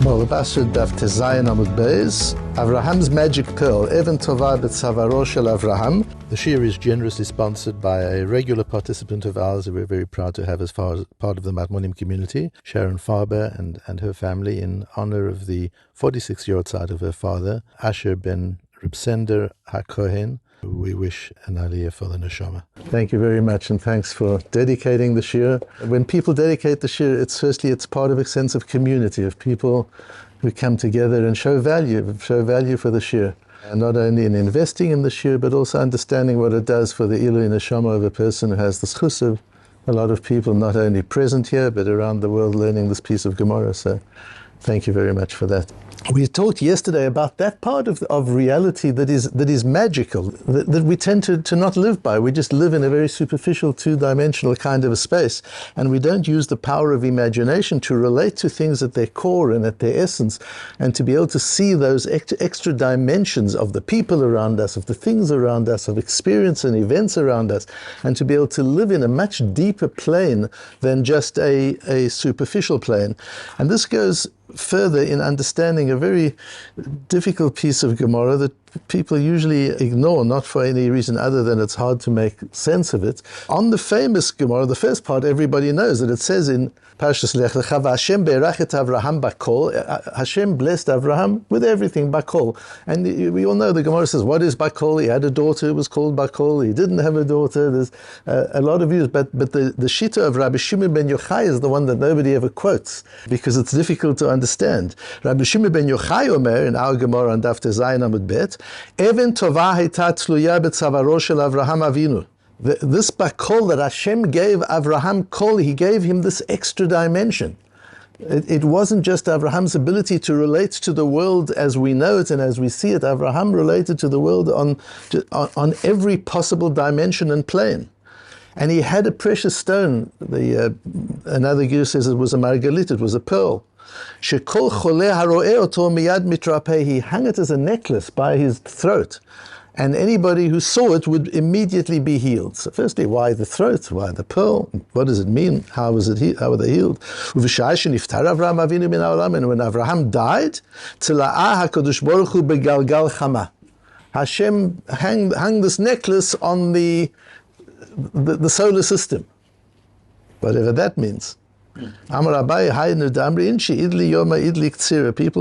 Bava Batra Daf Tezayin Amud Beis. Avraham's magic pearl, Even Tova b'tzavaro shel Avraham. The shir is generously sponsored by a regular participant of ours who we're very proud to have as far as part of the Matmonim community, Sharon Farber and her family, in honor of the 46-year-old side of her father, Asher ben Ribsender HaKohen. We wish an aliyah for the neshama. Thank you very much, and thanks for dedicating the shir. When people dedicate the shir, it's part of a sense of community, of people who come together and show value for the shir. And not only in investing in the shir, but also understanding what it does for the ilui neshama of a person who has the schus of a lot of people, not only present here, but around the world learning this piece of Gemara. So thank you very much for that. We talked yesterday about that part of reality that is magical, that we tend to not live by. We just live in a very superficial, two-dimensional kind of a space, and we don't use the power of imagination to relate to things at their core and at their essence, and to be able to see those extra dimensions of the people around us, of the things around us, of experience and events around us, and to be able to live in a much deeper plane than just a superficial plane. And this goes further in understanding a very difficult piece of Gemara that people usually ignore, not for any reason other than it's hard to make sense of it. On the famous Gemara, the first part everybody knows, that it says in Parshas Lech Lecha, Hashem be'erach Avraham bakol. Hashem blessed Avraham with everything, bakol. And we all know the Gemara says, what is bakol? He had a daughter who was called bakol. He didn't have a daughter. There's a lot of views, but the shita of Rabbi Shimon ben Yochai is the one that nobody ever quotes because it's difficult to understand. Rabbi Shimon ben Yochai Omer in our Gemara on Daf Tezayin Amud Bet, Even Tova hayta tluya b'tzavaro shel Avraham Avinu. This bakol that Hashem gave Avraham kol, he gave him this extra dimension. It wasn't just Avraham's ability to relate to the world as we know it and as we see it. Avraham related to the world on every possible dimension and plane. And he had a precious stone. Another Guru says it was a margalit, it was a pearl. Shekol chole haro'eh oto miyad mitrapeh. He hung it as a necklace by his throat, and anybody who saw it would immediately be healed. So firstly, why the throat? Why the pearl? What does it mean? How were they healed? And when Avraham died, tzila'ah HaKadosh Baruch Hu begalgal chama. Hashem hung this necklace on the solar system, whatever that means. People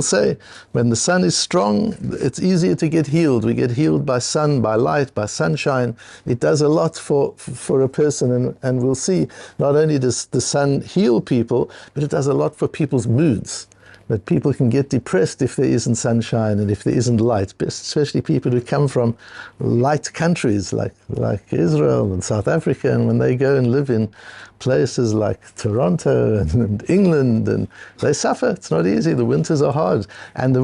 say when the sun is strong, it's easier to get healed. We get healed by sun, by light, by sunshine. It does a lot for a person, and we'll see, not only does the sun heal people, but it does a lot for people's moods. That people can get depressed if there isn't sunshine and if there isn't light, especially people who come from light countries like Israel and South Africa, and when they go and live in places like Toronto and England, and they suffer. It's not easy. The winters are hard, and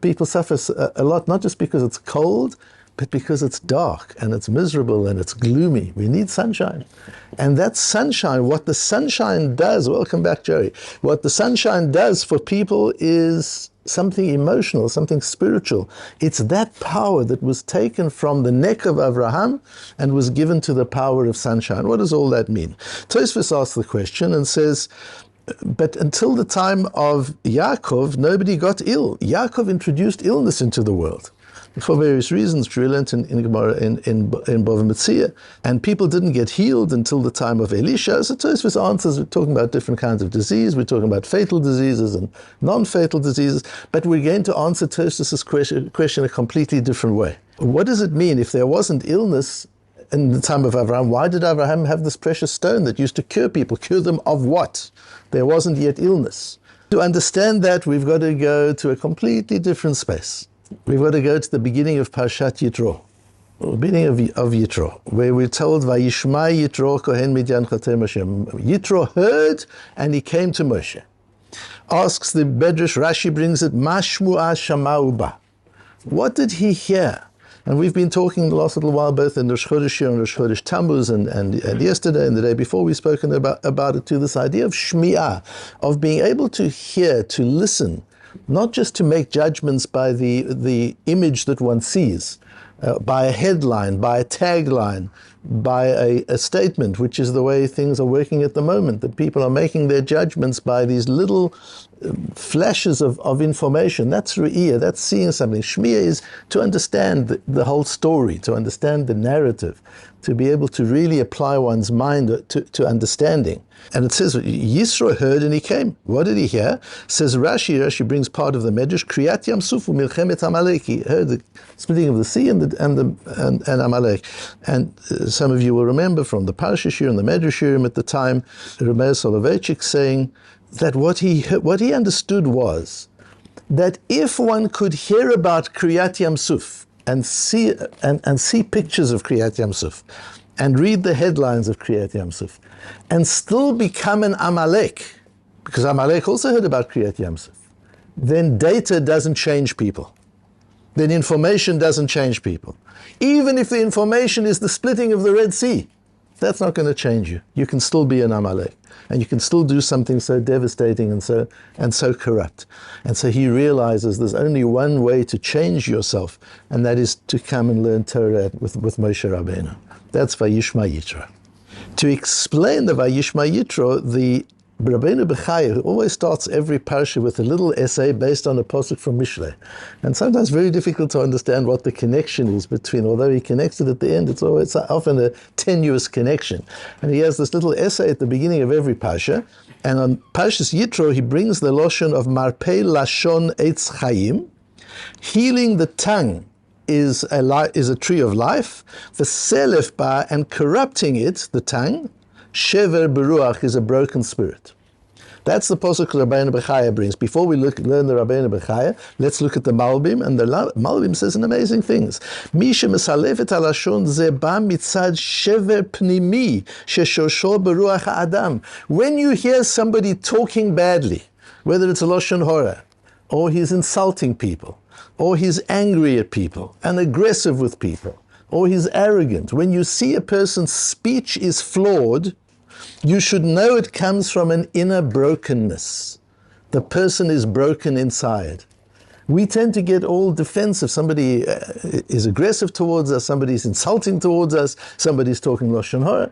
people suffer a lot, not just because it's cold, but because it's dark and it's miserable and it's gloomy. We need sunshine. And that sunshine, what the sunshine does, welcome back, Jerry, what the sunshine does for people is something emotional, something spiritual. It's that power that was taken from the neck of Avraham and was given to the power of sunshine. What does all that mean? Tosfos asks the question and says, but until the time of Yaakov, nobody got ill. Yaakov introduced illness into the world for various reasons, we learned in Gemara in Bava Batra, and people didn't get healed until the time of Elisha. So Tosfos answers, we're talking about different kinds of disease, we're talking about fatal diseases and non-fatal diseases, but we're going to answer Tosfos' question a completely different way. What does it mean if there wasn't illness in the time of Avraham? Why did Avraham have this precious stone that used to cure people? Cure them of what? There wasn't yet illness. To understand that, we've got to go to a completely different space. We've got to go to the beginning of Parshat Yitro, the beginning of Yitro, where we're told, Vayishma Yitro kohen midyan choter Moshe. Yitro heard, and he came to Moshe. Asks the Medrash, Rashi brings it, Mashmu'a shama'u ba. What did he hear? And we've been talking the last little while, both in Rosh Chodesh and Rosh Chodesh Tammuz, and yesterday and the day before, we've spoken about it too, this idea of shmi'ah, of being able to hear, to listen, not just to make judgments by the image that one sees, by a headline, by a tagline, by a statement, which is the way things are working at the moment, that people are making their judgments by these little flashes of information. That's ru'iyah, that's seeing something. Shmiya is to understand the whole story, to understand the narrative, to be able to really apply one's mind to understanding. And it says, Yisro heard and he came. What did he hear? Says Rashi brings part of the Medrash, Kriyat Yam Suf u'Milchemet Amalek. He heard the splitting of the sea and Amalek. And some of you will remember from the Parsha Shir and the Medrash Shirim at the time, Rabbi Soloveitchik saying that what he understood was that if one could hear about Kriyat Yam Suf and see pictures of Kriyat Yam Suf and read the headlines of Kriyat Yam Suf and still become an Amalek, because Amalek also heard about Kriyat Yam Suf, then data doesn't change people. Then information doesn't change people. Even if the information is the splitting of the Red Sea, that's not going to change you. You can still be an Amalek, and you can still do something so devastating and so corrupt. And so he realizes there's only one way to change yourself, and that is to come and learn Torah with Moshe Rabbeinu. That's Vayishma Yitro. To explain the Vayishma Yitro, the Rabbeinu Bechaya always starts every parasha with a little essay based on a pasuk from Mishlei. And sometimes very difficult to understand what the connection is between, although he connects it at the end, it's often a tenuous connection. And he has this little essay at the beginning of every parasha, and on Parshas Yitro he brings the loshon of Marpei Lashon Eitz Chaim. Healing the tongue is a tree of life. The selef ba, and corrupting it, the tongue, shever beruach, is a broken spirit. That's the pasuk Rabbeinu Bechaya brings. Before we learn the Rabbeinu Bechaya, let's look at the Malbim, and the Malbim says an amazing things. Mi shemesalef et halashon ze ba mitzad shever pnimi sheshosho beruach ha'adam. When you hear somebody talking badly, whether it's a lashon hora, or he's insulting people, or he's angry at people and aggressive with people, or he's arrogant, when you see a person's speech is flawed, you should know it comes from an inner brokenness. The person is broken inside. We tend to get all defensive. Somebody is aggressive towards us, somebody's insulting towards us, somebody's talking lashon hora.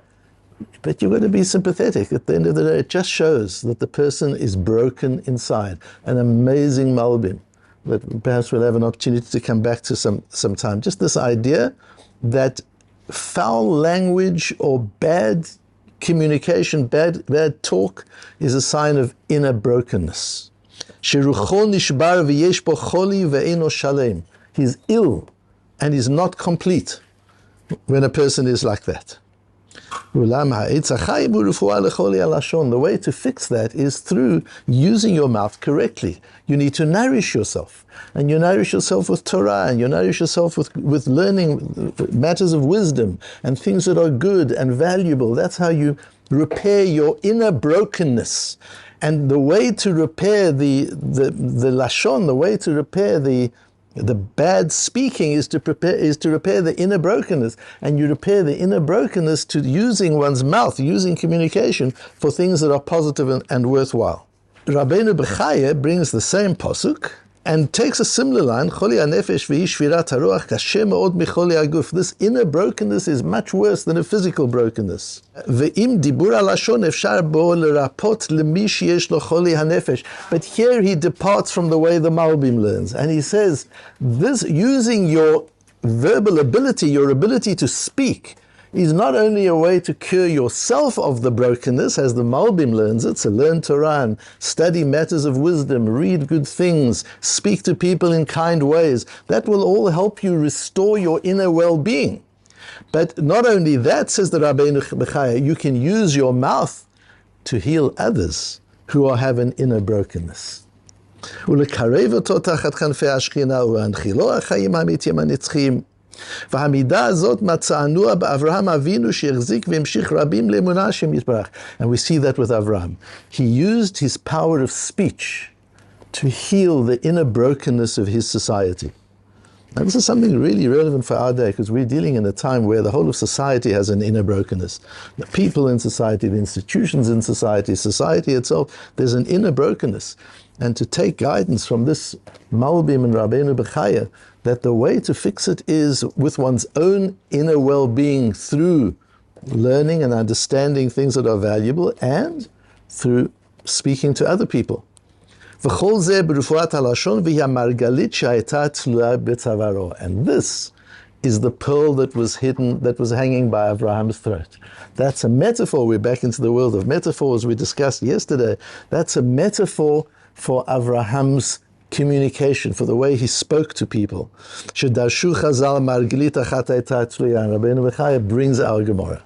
But you've got to be sympathetic. At the end of the day, it just shows that the person is broken inside. An amazing Malbim that perhaps we'll have an opportunity to come back to some time. Just this idea that foul language or bad communication, bad talk is a sign of inner brokenness. Sherucho nishbar v'yesh bo choli ve'eno shalem. He's ill and he's not complete when a person is like that. The way to fix that is through using your mouth correctly. You need to nourish yourself. And you nourish yourself with Torah, and you nourish yourself with learning matters of wisdom and things that are good and valuable. That's how you repair your inner brokenness. And the way to repair the lashon, the way to repair the bad speaking is to repair the inner brokenness, and you repair the inner brokenness to using one's mouth, using communication for things that are positive and worthwhile. Rabbeinu Bechaya brings the same pasuk and takes a similar line, Choli hanefesh v'hi shvirat haruach kashem me'od micholi haguf. This inner brokenness is much worse than a physical brokenness. Ve'im dibur halashon efshar bo lerapot lemi sheyesh lo choli hanefesh. But here he departs from the way the Malbim learns, and he says, this using your verbal ability, your ability to speak, is not only a way to cure yourself of the brokenness, as the Malbim learns it, so learn Torah and study matters of wisdom, read good things, speak to people in kind ways. That will all help you restore your inner well-being. But not only that, says the Rabbeinu Bechaya, you can use your mouth to heal others who have an inner brokenness. והמידה הזאת מצאנוה באברהם אבינו שהחזיק והמשיך רבים לאמונה השם יתברך. And we see that with Avraham. He used his power of speech to heal the inner brokenness of his society. And this is something really relevant for our day, because we're dealing in a time where the whole of society has an inner brokenness. The people in society, the institutions in society, society itself, there's an inner brokenness. And to take guidance from this Malbim and Rabbeinu Bechaya, that the way to fix it is with one's own inner well-being through learning and understanding things that are valuable and through speaking to other people. And this is the pearl that was hidden, that was hanging by Abraham's throat. That's a metaphor. We're back into the world of metaphors we discussed yesterday. That's a metaphor for Avraham's communication, for the way he spoke to people. Rabbeinu Bechaya brings our Gemara.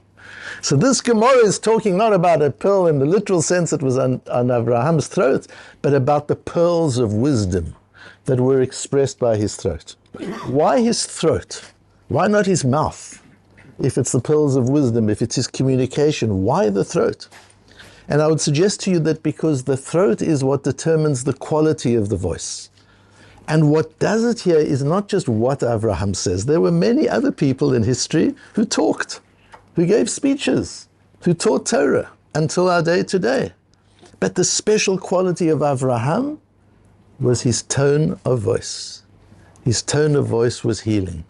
So this Gemara is talking not about a pearl in the literal sense that was on Avraham's throat, but about the pearls of wisdom that were expressed by his throat. Why his throat? Why not his mouth? If it's the pearls of wisdom, if it's his communication, why the throat? And I would suggest to you that because the throat is what determines the quality of the voice. And what does it here is not just what Avraham says. There were many other people in history who talked, who gave speeches, who taught Torah until our day today. But the special quality of Avraham was his tone of voice. His tone of voice was healing.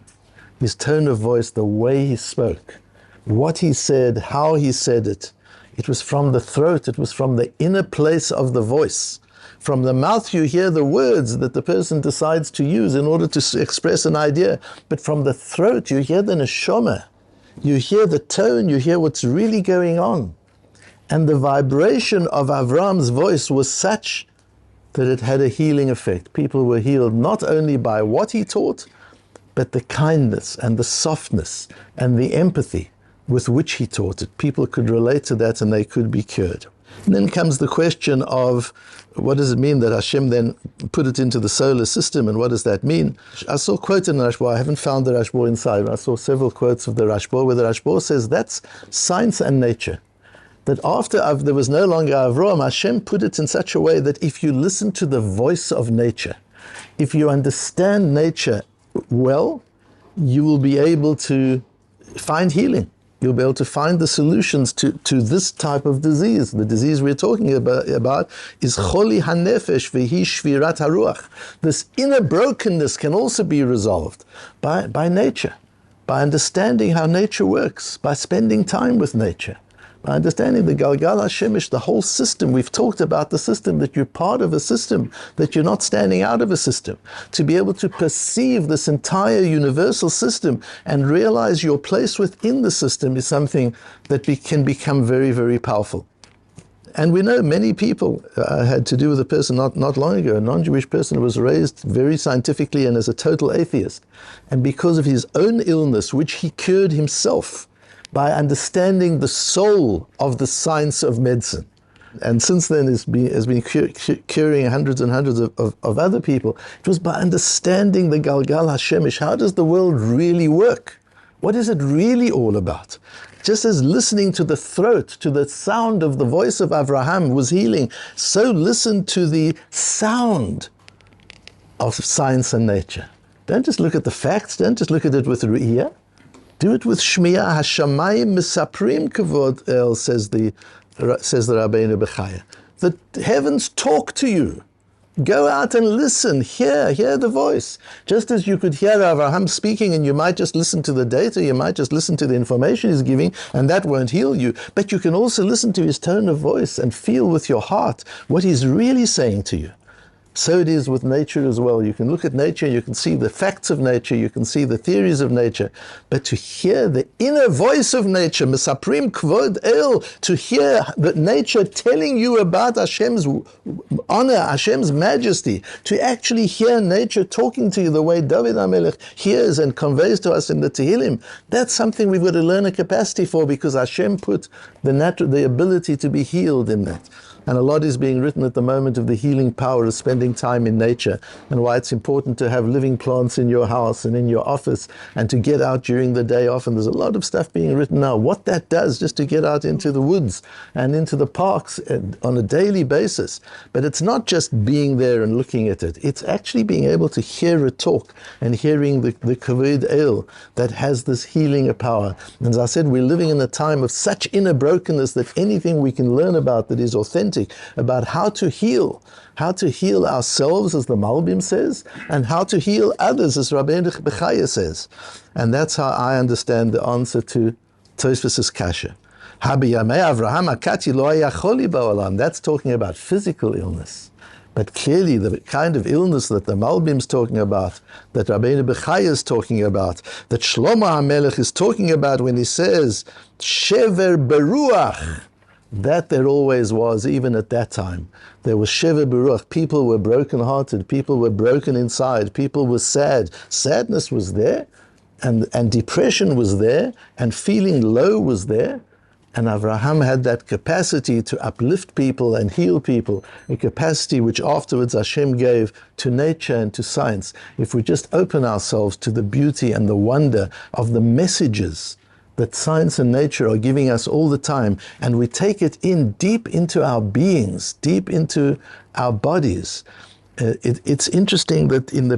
His tone of voice, the way he spoke, what he said, how he said it. It was from the throat, it was from the inner place of the voice. From the mouth you hear the words that the person decides to use in order to express an idea. But from the throat you hear the neshama. You hear the tone, you hear what's really going on. And the vibration of Avraham's voice was such that it had a healing effect. People were healed not only by what he taught, but the kindness and the softness and the empathy with which he taught it. People could relate to that and they could be cured. And then comes the question of what does it mean that Hashem then put it into the solar system, and what does that mean? I saw a quote in the Rashba, I haven't found the Rashba inside, but I saw several quotes of the Rashba where the Rashba says that's science and nature. That after there was no longer Avraham, Hashem put it in such a way that if you listen to the voice of nature, if you understand nature well, you will be able to find healing. You'll be able to find the solutions to this type of disease. The disease we're talking about is choli hanefesh v'hi shvirat haruach. This inner brokenness can also be resolved by nature, by understanding how nature works, by spending time with nature, by understanding the Galgal HaShemesh, the whole system. We've talked about the system, that you're part of a system, that you're not standing out of a system. To be able to perceive this entire universal system and realize your place within the system is something that can become very, very powerful. And we know many people had to do with a person not long ago, a non-Jewish person who was raised very scientifically and as a total atheist. And because of his own illness, which he cured himself, by understanding the soul of the science of medicine. And since then has been curing hundreds and hundreds of other people. It was by understanding the Galgal HaShemesh. How does the world really work? What is it really all about? Just as listening to the throat, to the sound of the voice of Avraham was healing, so listen to the sound of science and nature. Don't just look at the facts, don't just look at it with Ru'iyah. Do it with Shmiya. Hashamayim misaprim kavod el, says the Rabbeinu Bechaya. The heavens talk to you. Go out and listen. Hear the voice. Just as you could hear Avraham speaking and you might just listen to the data, you might just listen to the information he's giving, and that won't heal you. But you can also listen to his tone of voice and feel with your heart what he's really saying to you. So it is with nature as well. You can look at nature, you can see the facts of nature, you can see the theories of nature, but to hear the inner voice of nature, Misaprim Kvod El, to hear that nature telling you about Hashem's honor, Hashem's majesty, to actually hear nature talking to you the way David HaMelech hears and conveys to us in the Tehillim, that's something we've got to learn a capacity for, because Hashem put the ability to be healed in that. And a lot is being written at the moment of the healing power of spending time in nature, and why it's important to have living plants in your house and in your office, and to get out during the day off. And there's a lot of stuff being written now, what that does just to get out into the woods and into the parks on a daily basis. But it's not just being there and looking at it. It's actually being able to hear it talk and hearing the kavod el that has this healing power. And as I said, we're living in a time of such inner brokenness that anything we can learn about that is authentic, about how to heal ourselves, as the Malbim says, and how to heal others, as Rabbi Bechaya says. And that's how I understand the answer to Tosfos' kasha. That's talking about physical illness. But clearly the kind of illness that the Malbim's talking about, that Rabbeinu Bechaya is talking about, that Shlomo HaMelech is talking about when he says, Shever Beruach, that there always was, even at that time. There was Shever Beruach. People were broken-hearted. People were broken inside. People were sad. Sadness was there, and depression was there, and feeling low was there. And Avraham had that capacity to uplift people and heal people, a capacity which afterwards Hashem gave to nature and to science. If we just open ourselves to the beauty and the wonder of the messages that science and nature are giving us all the time, and we take it in deep into our beings, deep into our bodies. It's interesting that in the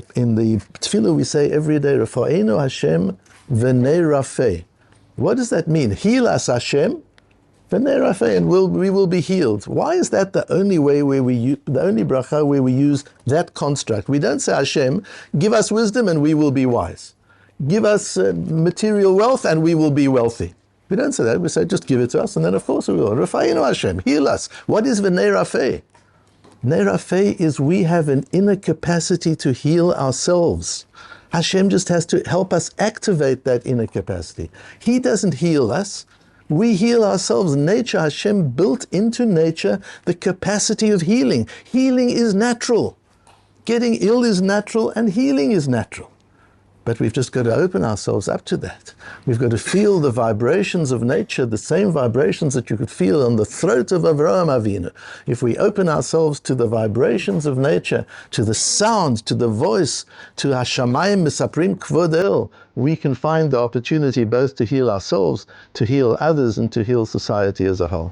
tefillah we say every day, Rafa'enu Hashem v'nei rafeh. What does that mean? Heal us, Hashem, v'nei rafeh, and we will be healed. Why is that the only way the only bracha where we use that construct? We don't say, Hashem, give us wisdom and we will be wise. Give us material wealth and we will be wealthy. We don't say that. We say, just give it to us, and then of course we will. Rafa'enu Hashem, heal us. What is v'nei rafeh? V'nei rafeh is we have an inner capacity to heal ourselves. Hashem just has to help us activate that inner capacity. He doesn't heal us. We heal ourselves. Nature, Hashem built into nature the capacity of healing. Healing is natural. Getting ill is natural, and healing is natural. But we've just got to open ourselves up to that. We've got to feel the vibrations of nature, the same vibrations that you could feel on the throat of Avraham Avinu. If we open ourselves to the vibrations of nature, to the sound, to the voice, to Hashamayim Misaprim Kvod El, we can find the opportunity both to heal ourselves, to heal others, and to heal society as a whole.